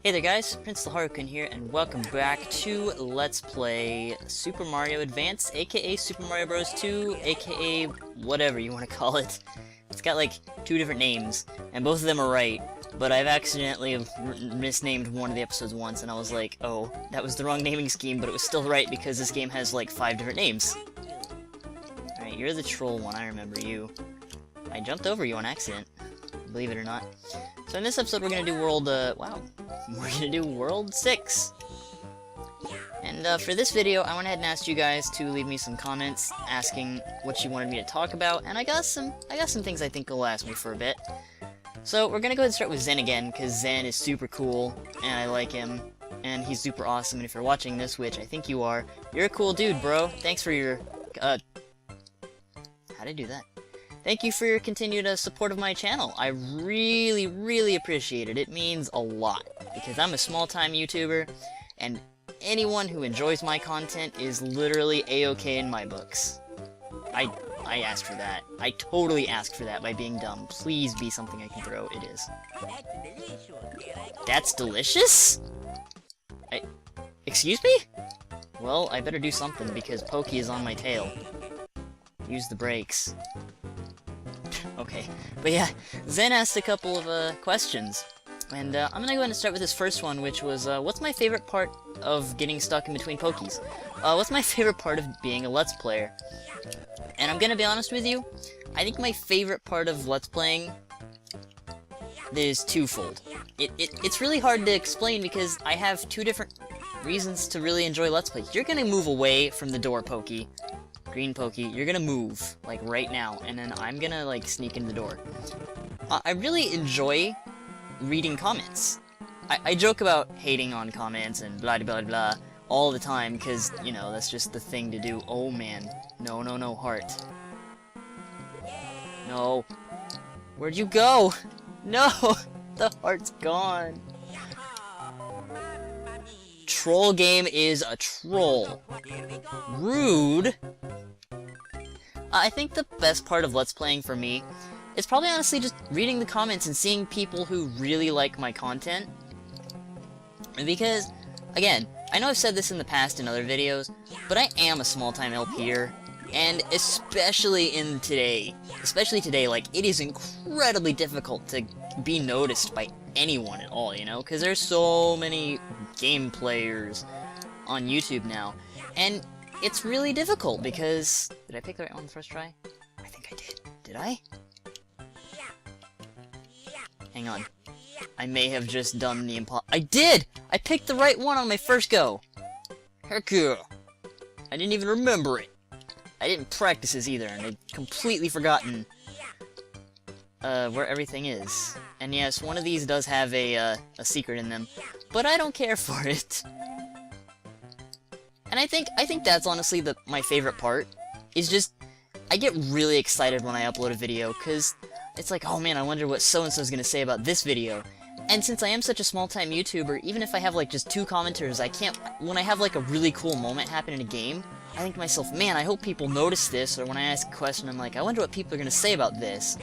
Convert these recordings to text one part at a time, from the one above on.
Hey there guys, Prince the Harukun here, and welcome back to Let's Play Super Mario Advance, aka Super Mario Bros. 2, aka whatever you want to call it. It's got like 2 different names, and both of them are right, but I've accidentally misnamed one of the episodes once, and I was like, oh, that was the wrong naming scheme, but it was still right because this game has like 5 different names. Alright, you're the troll one, I remember you. I jumped over you on accident, believe it or not. So in this episode we're gonna do World, we're gonna do World 6. And for this video, I went ahead and asked you guys to leave me some comments asking what you wanted me to talk about, and I got some things I think will last me for a bit. So we're gonna go ahead and start with Zen again, because Zen is super cool, and I like him, and he's super awesome, and if you're watching this, which I think you are, you're a cool dude, bro. Thanks for your, how'd I do that? Thank you for your continued support of my channel. I really, really appreciate it. It means a lot, because I'm a small-time YouTuber, and anyone who enjoys my content is literally a-okay in my books. I asked for that. I totally asked for that by being dumb. Please be something I can throw. It is. That's delicious? Excuse me? Well, I better do something, because Pokey is on my tail. Use the brakes. Okay, but yeah, Zen asked a couple of questions, and I'm gonna go ahead and start with this first one, which was, what's my favorite part of getting stuck in between Pokies? What's my favorite part of being a Let's Player? And I'm gonna be honest with you, I think my favorite part of Let's Playing is twofold. It's really hard to explain because I have 2 different reasons to really enjoy Let's Play. You're gonna move away from the door, Pokey. Green Pokey, you're gonna move, like, right now, and then I'm gonna, like, sneak in the door. I really enjoy reading comments. I joke about hating on comments and blah blah blah all the time, because, you know, that's just the thing to do. Oh man. No, no, no, heart. No. Where'd you go? No! The heart's gone. Troll game is a troll. Rude. I think the best part of Let's Playing for me is probably honestly just reading the comments and seeing people who really like my content. Because, again, I know I've said this in the past in other videos, but I am a small-time LPer, and especially today, like, it is incredibly difficult to be noticed by anyone at all, you know? Because there's so many game players on YouTube now, and it's really difficult because... Did I pick the right one the first try? I think I did. Did I? Hang on. I may have just done the I did! I picked the right one on my first go! Heck yeah! I didn't even remember it. I didn't practice this either, and I'd completely forgotten where everything is. And yes, one of these does have a secret in them, but I don't care for it. And I think that's honestly my favorite part, is just, I get really excited when I upload a video, because it's like, oh man, I wonder what so-and-so's gonna say about this video. And since I am such a small-time YouTuber, even if I have like just 2 commenters, when I have like a really cool moment happen in a game, I think to myself, man, I hope people notice this, or when I ask a question, I'm like, I wonder what people are gonna say about this.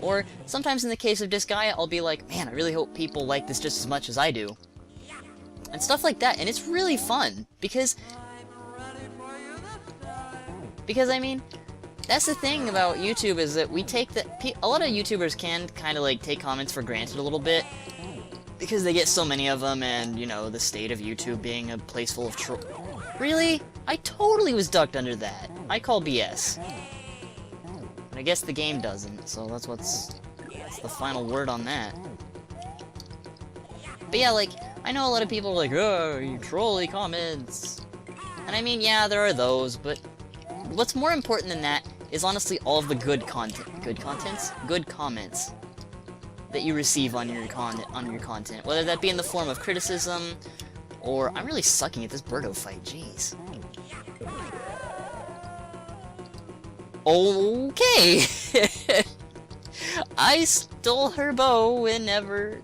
Or, sometimes in the case of this guy, I'll be like, man, I really hope people like this just as much as I do. And stuff like that, and it's really fun, because I mean, that's the thing about YouTube, is that we take a lot of YouTubers can kind of like take comments for granted a little bit, because they get so many of them, and, you know, the state of YouTube being a place full of Really? I totally was ducked under that. I call BS. But I guess the game doesn't, so that's the final word on that. But yeah, like, I know a lot of people are like, oh, you trolly comments. And I mean, yeah, there are those, but what's more important than that is honestly all of the good comments that you receive on your content, whether that be in the form of criticism, or... I'm really sucking at this Berto fight, jeez. Okay! I stole her bow whenever...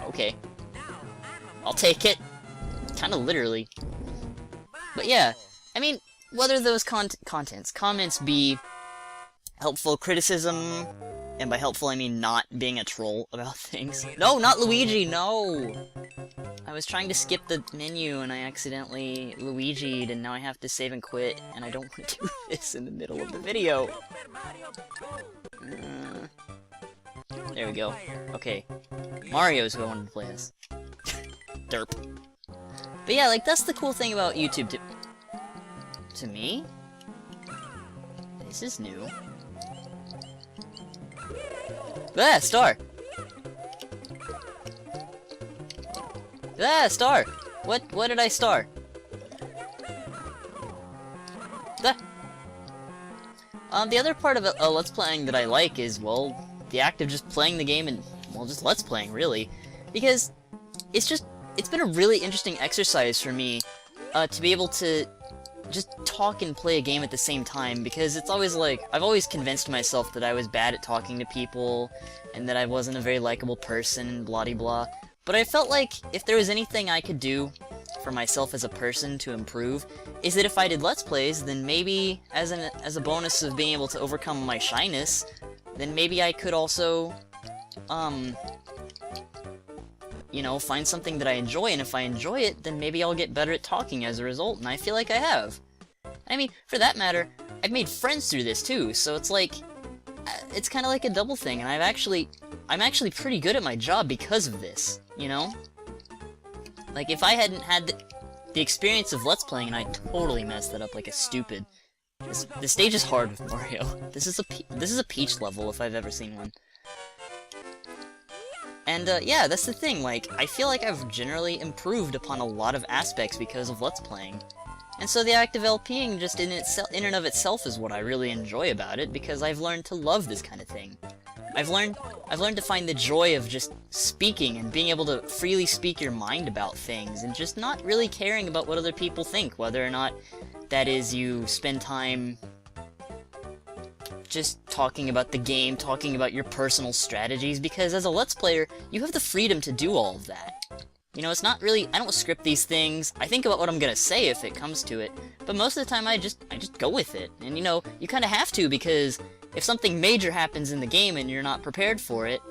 Okay. I'll take it. Kinda literally. But yeah, I mean, whether those comments be helpful criticism, And by helpful, I mean not being a troll about things. No, not Luigi, no! I was trying to skip the menu and I accidentally Luigi'd, and now I have to save and quit, and I don't want to do this in the middle of the video. There we go. Okay. Mario's who I wanted to play as. Derp. But yeah, like, that's the cool thing about YouTube to me? This is new. Ah, star! Ah, star! What did I star? The other part of Let's Playing that I like is, well, the act of just playing the game and, well, just Let's Playing, really. Because it's been a really interesting exercise for me, to be able to just talk and play a game at the same time, because it's always like, I've always convinced myself that I was bad at talking to people, and that I wasn't a very likable person, and blah-de-blah. But I felt like if there was anything I could do for myself as a person to improve, is that if I did Let's Plays, then maybe, as a bonus of being able to overcome my shyness, then maybe I could also, you know, find something that I enjoy, and if I enjoy it, then maybe I'll get better at talking as a result, and I feel like I have. I mean, for that matter, I've made friends through this too, so it's like, it's kind of like a double thing, and I'm actually pretty good at my job because of this, you know? Like, if I hadn't had the experience of Let's Playing, and I totally messed that up like a stupid. This stage is hard with Mario. This is a Peach level if I've ever seen one. And, yeah, that's the thing, like, I feel like I've generally improved upon a lot of aspects because of Let's Playing. And so the act of LPing just in and of itself is what I really enjoy about it, because I've learned to love this kind of thing. I've learned to find the joy of just speaking and being able to freely speak your mind about things, and just not really caring about what other people think, whether or not that is you spend time just talking about the game, talking about your personal strategies, because as a Let's Player, you have the freedom to do all of that. You know, it's not really, I don't script these things, I think about what I'm gonna say if it comes to it, but most of the time I just go with it. And you know, you kinda have to, because if something major happens in the game and you're not prepared for it,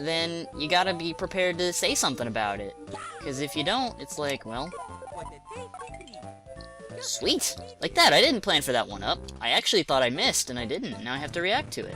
then you gotta be prepared to say something about it. Because if you don't, it's like, well... Sweet! Like that, I didn't plan for that one up. I actually thought I missed, and I didn't. Now I have to react to it.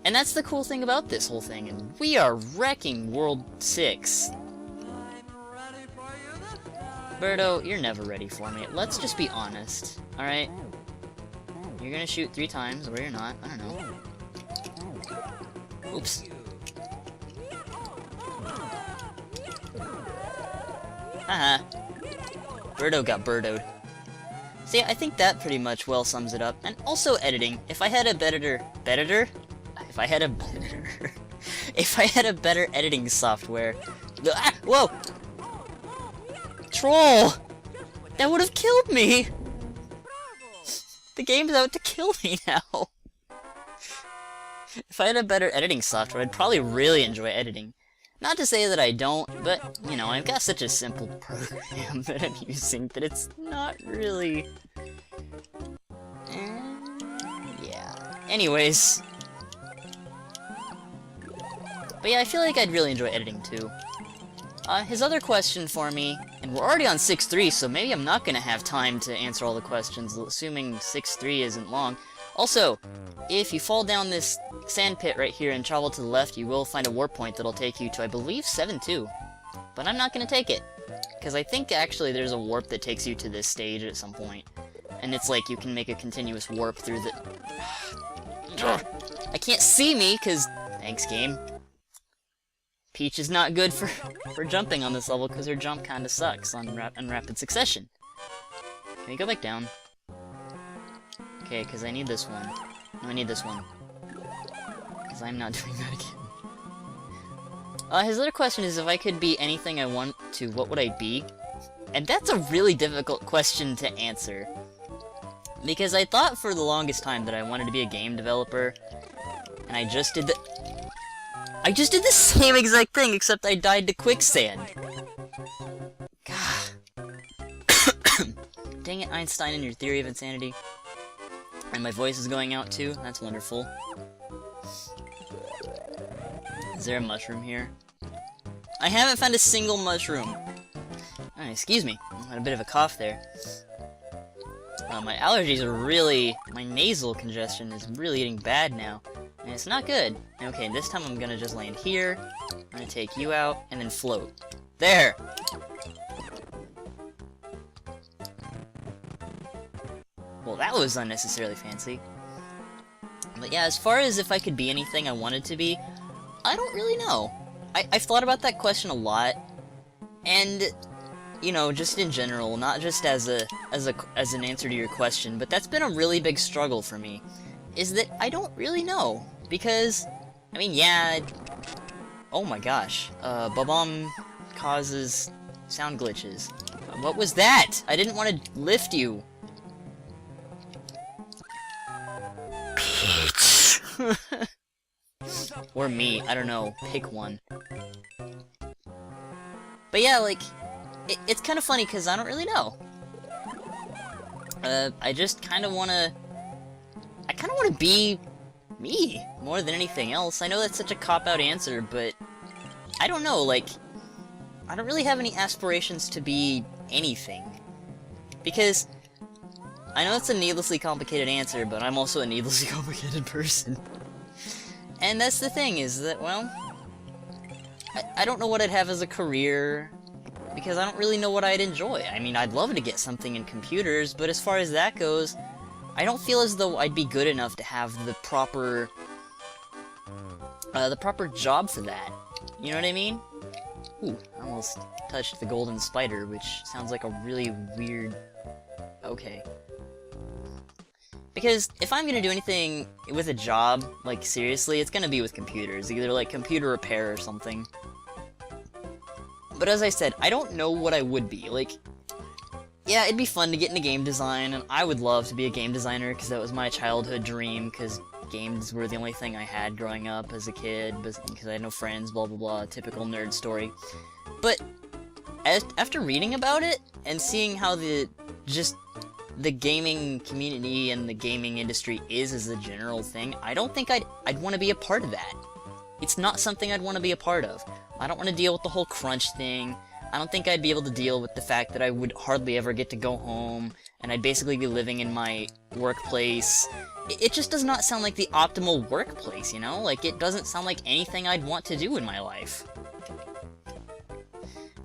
And that's the cool thing about this whole thing, and we are wrecking World 6. Berto, you're never ready for me. Let's just be honest, alright? You're gonna shoot 3 times, or you're not. I don't know. Oops. Haha. Berto got birdoed. See, I think that pretty much well sums it up. And also editing. If I had a better... If I had a better editing software... Ah! Whoa! Troll! That would have killed me! The game's out to kill me now! If I had a better editing software, I'd probably really enjoy editing. Not to say that I don't, but, you know, I've got such a simple program that I'm using that it's not really... yeah. Anyways. But yeah, I feel like I'd really enjoy editing too. His other question for me, and we're already on 6-3, so maybe I'm not gonna have time to answer all the questions, assuming 6-3 isn't long. Also, if you fall down this sand pit right here and travel to the left, you will find a warp point that'll take you to, I believe, 7-2. But I'm not gonna take it, because I think actually there's a warp that takes you to this stage at some point. And it's like you can make a continuous warp through the... I can't see me, because... Thanks, game. Peach is not good for jumping on this level, because her jump kinda sucks on rapid succession. Can you go back down? Okay, because I need this one. No, I need this one. Because I'm not doing that again. His other question is, if I could be anything I want to, what would I be? And that's a really difficult question to answer. Because I thought for the longest time that I wanted to be a game developer, and I just did the same exact thing, except I died to quicksand. God. Dang it, Einstein and your theory of insanity. And my voice is going out too, that's wonderful. Is there a mushroom here? I haven't found a single mushroom. Oh, excuse me, I had a bit of a cough there. My allergies are really... my nasal congestion is really getting bad now. And it's not good. Okay, this time I'm gonna just land here. I'm gonna take you out, and then float. There! Well, that was unnecessarily fancy. But yeah, as far as if I could be anything I wanted to be, I don't really know. I've thought about that question a lot, and, you know, just in general, not just as an answer to your question, but that's been a really big struggle for me, is that I don't really know, because, I mean, yeah, oh my gosh, Bob-omb causes sound glitches. What was that? I didn't want to lift you. Peach. Or me, I don't know, pick one. But yeah, like, it's kind of funny because I don't really know. I just kind of want to... I kind of want to be me, more than anything else. I know that's such a cop-out answer, but I don't know, like, I don't really have any aspirations to be anything. Because I know it's a needlessly complicated answer, but I'm also a needlessly complicated person. And that's the thing, is that, well, I don't know what I'd have as a career, because I don't really know what I'd enjoy. I mean, I'd love to get something in computers, but as far as that goes, I don't feel as though I'd be good enough to have the proper job for that. You know what I mean? Ooh, I almost touched the golden spider, which sounds like a really weird... Okay. Because if I'm gonna do anything with a job, like, seriously, it's gonna be with computers. Either, like, computer repair or something. But as I said, I don't know what I would be. Like, yeah, it'd be fun to get into game design, and I would love to be a game designer, because that was my childhood dream, because games were the only thing I had growing up as a kid, because I had no friends, blah blah blah, typical nerd story. But, after reading about it, and seeing how the gaming community and the gaming industry is as a general thing, I don't think I'd want to be a part of that. It's not something I'd want to be a part of. I don't want to deal with the whole crunch thing. I don't think I'd be able to deal with the fact that I would hardly ever get to go home, and I'd basically be living in my workplace. It just does not sound like the optimal workplace, you know? Like, it doesn't sound like anything I'd want to do in my life.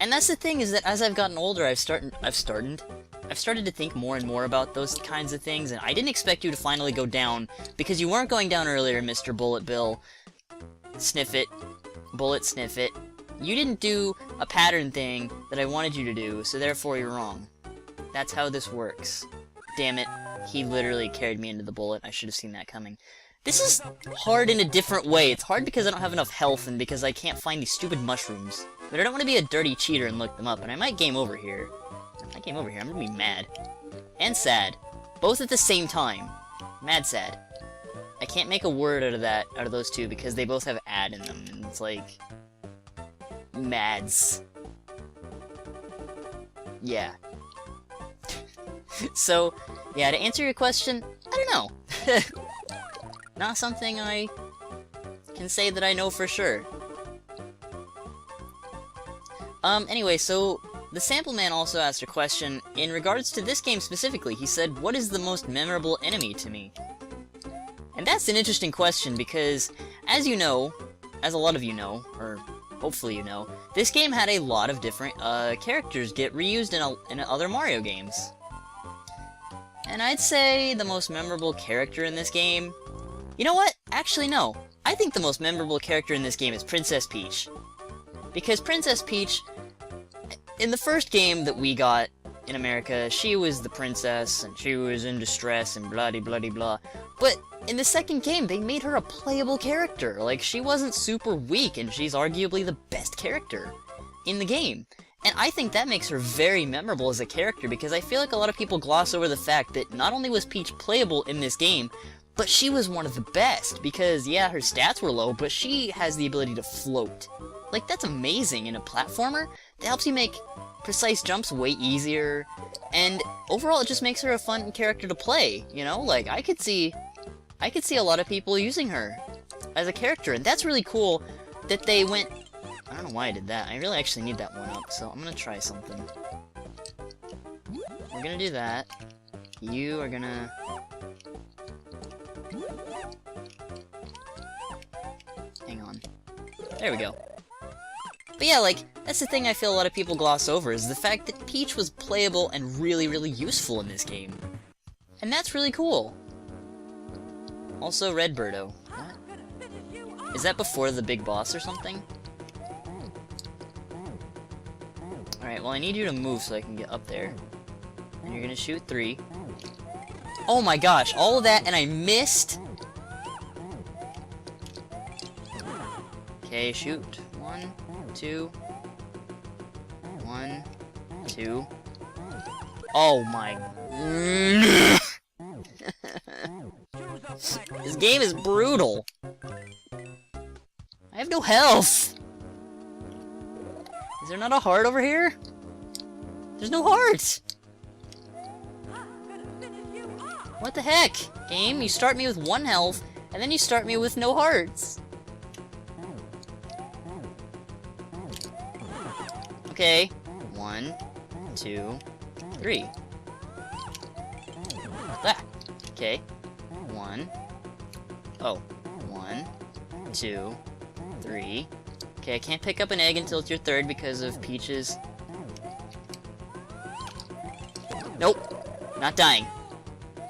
And that's the thing, is that as I've gotten older, I've started to think more and more about those kinds of things, and I didn't expect you to finally go down, because you weren't going down earlier, Mr. Bullet Bill. Sniff it. Bullet sniff it. You didn't do a pattern thing that I wanted you to do, so therefore you're wrong. That's how this works. Damn it. He literally carried me into the bullet. I should have seen that coming. This is hard in a different way. It's hard because I don't have enough health and because I can't find these stupid mushrooms. But I don't want to be a dirty cheater and look them up, and I might game over here. If I game over here, I'm gonna be mad. And sad. Both at the same time. Mad sad. I can't make a word out of those two, because they both have ad in them, and it's like... Mads. Yeah. So, yeah, to answer your question, I don't know. Not something I can say that I know for sure. Anyway, so, the Sample Man also asked a question in regards to this game specifically. He said, what is the most memorable enemy to me? And that's an interesting question, because, as you know, as a lot of you know, or hopefully you know, this game had a lot of different, characters get reused in other Mario games. And I'd say the most memorable character in this game... You know what? Actually, no. I think the most memorable character in this game is Princess Peach. Because Princess Peach, in the first game that we got in America, she was the princess, and she was in distress, and blah-de-blah-de-blah. But in the second game, they made her a playable character. Like, she wasn't super weak, and she's arguably the best character in the game. And I think that makes her very memorable as a character, because I feel like a lot of people gloss over the fact that not only was Peach playable in this game, but she was one of the best, because, yeah, her stats were low, but she has the ability to float. Like, that's amazing in a platformer. That helps you make precise jumps way easier, and overall it just makes her a fun character to play, you know? Like, I could see a lot of people using her as a character, and that's really cool, that they went... I don't know why I did that. I really actually need that one up, so I'm gonna try something. We're gonna do that. You are gonna... Hang on. There we go. But yeah, like, that's the thing I feel a lot of people gloss over, is the fact that Peach was playable and really, really useful in this game. And that's really cool. Also, Red Berto. What? Is that before the big boss or something? Alright, well I need you to move so I can get up there. And you're gonna shoot 3. Oh my gosh, all of that and I missed? Okay, shoot. 1, 2. 1, 2. Oh my... This game is brutal. I have no health. Is there not a heart over here? There's no heart. What the heck? Game, you start me with 1 health, and then you start me with no hearts. Okay. 1, 2, 3. Ah. Okay. 1. Oh. 1, 2, 3. Okay, I can't pick up an egg until it's your 3rd because of Peach's... Nope. Not dying.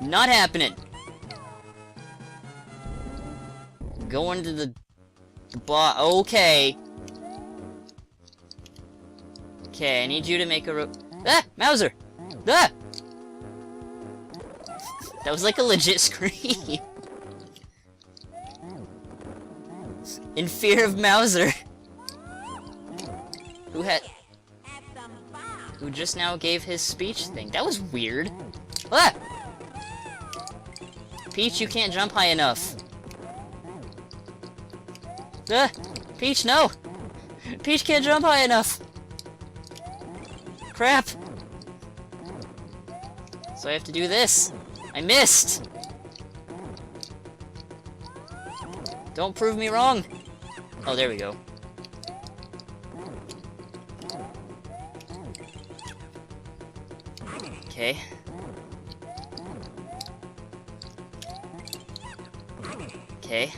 Not happening. Going to the boss. Okay. Okay, I need you to make a Ah! Mauser! Ah! That was like a legit scream. In fear of Mauser. Who just now gave his speech thing. That was weird. Ah! Peach, you can't jump high enough. Ah! Peach, no! Peach can't jump high enough! Crap! So I have to do this. I missed! Don't prove me wrong! Oh, there we go. Okay. Okay.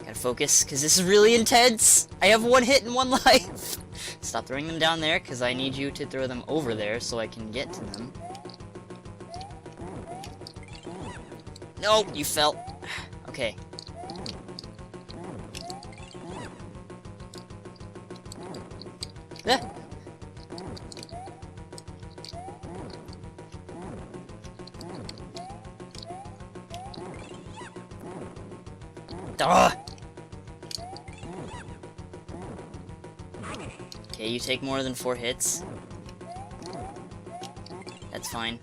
Gotta focus, because this is really intense! I have 1 hit and 1 life! Stop throwing them down there, because I need you to throw them over there so I can get to them. No, you fell. Okay. Ah. Ah. Okay, you take more than 4 hits. That's fine.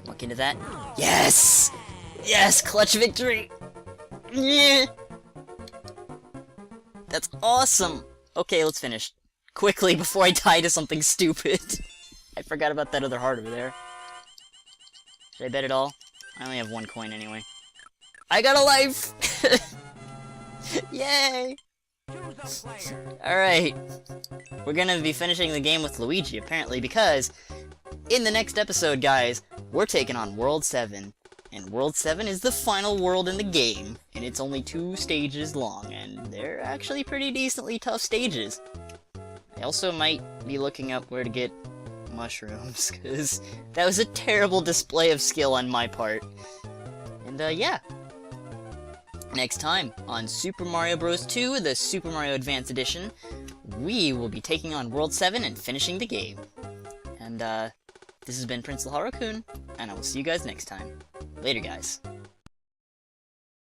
Look into that. Yes! Yes! Clutch victory! Yeah! That's awesome! Okay, let's finish. Quickly, before I die to something stupid. I forgot about that other heart over there. Should I bet it all? I only have 1 coin anyway. I got a life! Yay! Alright. We're gonna be finishing the game with Luigi, apparently, because in the next episode, guys, we're taking on World 7. And World 7 is the final world in the game, and it's only 2 stages long, and they're actually pretty decently tough stages. I also might be looking up where to get mushrooms, because that was a terrible display of skill on my part. And, yeah. Next time, on Super Mario Bros. 2, the Super Mario Advance Edition, we will be taking on World 7 and finishing the game. And, this has been Prince Laharu-kun, and I will see you guys next time. Later, guys.